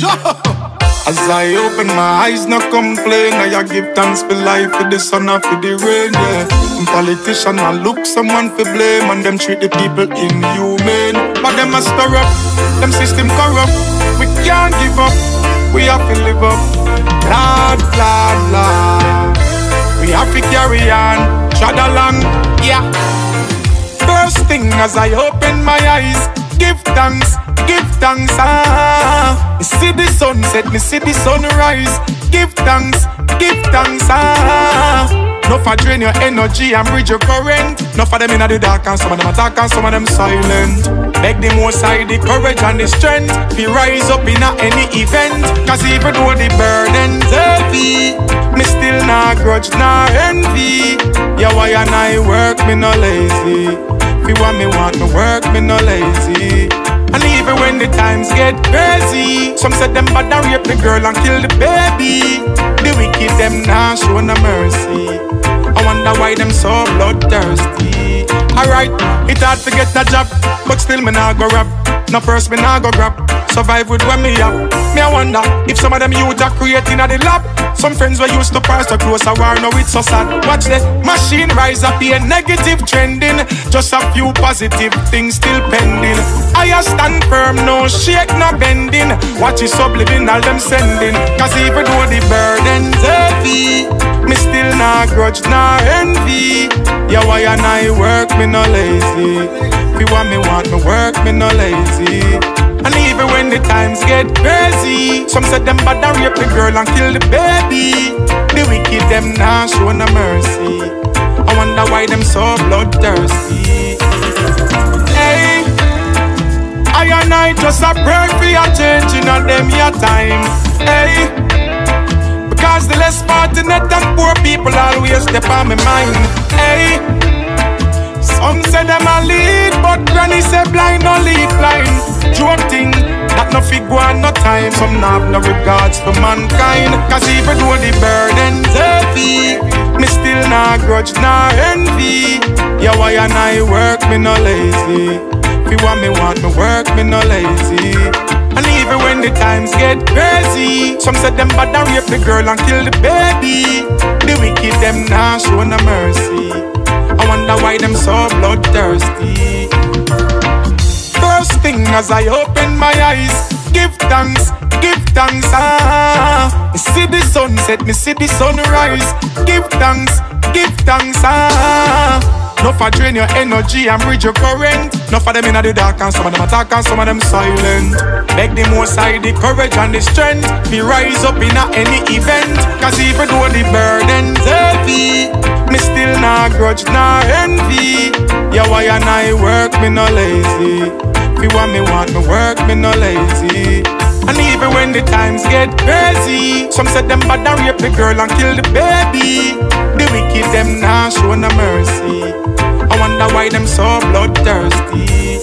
As I open my eyes, no complain. I give thanks for life, for the sun and for the rain, yeah. Politician, I look someone for blame, and them treat the people inhumane. But them a stir up, them system corrupt. We can't give up, we have to live up. Lord, Lord, Lord, we have to carry on, trod along, yeah. First thing as I open my eyes, give thanks, ah. Me see the sunset, me see the sunrise. Give thanks, ah. No for drain your energy and bridge your current. No for them in the dark and some of them attack and some of them silent. Beg the most high the courage and the strength. We rise up in any event. Cause even though the burden's heavy, me still not grudge nor envy. Yeah, why and I work, me no lazy. If you want me work, me no lazy. And even when the times get crazy, some said them bad and rape the girl and kill the baby. The wicked them now show no mercy. I wonder why them so bloodthirsty. Alright, it hard to get a job, but still me nah go rap. No first me nah go grab. Survive with when me up. Me I wonder if some of them youth are creating at the lab. Some friends were used to pass so close a war, now it's so sad. Watch the machine rise up here, negative trending. Just a few positive things still pending. I stand firm, no shake, no bending. Watch it subliminal them sending. Cause even though the burden's heavy, me still not grudge nor envy. Yeah, why and I work, me no lazy. If you want me work, me no lazy. And even when the times get crazy, some said them bad and rape the girl and kill the baby. The wicked them now show no mercy. I wonder why them so bloodthirsty. Hey, I and I just a pray for your changing on them your time. Hey, because the less fortunate and poor people always step on my mind. Hey, some say them a lead, but granny say blind no lead blind. Joke thing, that no fig one no time. Some not have no regards for mankind. Cause even though the burden's heavy, me still not grudge nor envy. Yeah, why and I work, me no lazy. If you want me work, me no lazy. And even when the times get crazy, some said them bad and rape the girl and kill the baby. The wicked them now show no mercy. I wonder why them so bloodthirsty. First thing as I open my eyes, give thanks, ah. Me see the sunset, me see the sunrise. Give thanks, ah. No for drain your energy and bridge your current. No for them in the dark and some of them attack and some of them silent. Beg the most high the courage and the strength. We rise up in any event. Cause even though the burden's heavy, me still not grudge nor envy. Yeah, why and I work, me no lazy. If you want me work, me no lazy. And even when the times get crazy, some said them bad and rape the girl and kill the baby. The wicked them now show no mercy. I wonder why them so bloodthirsty.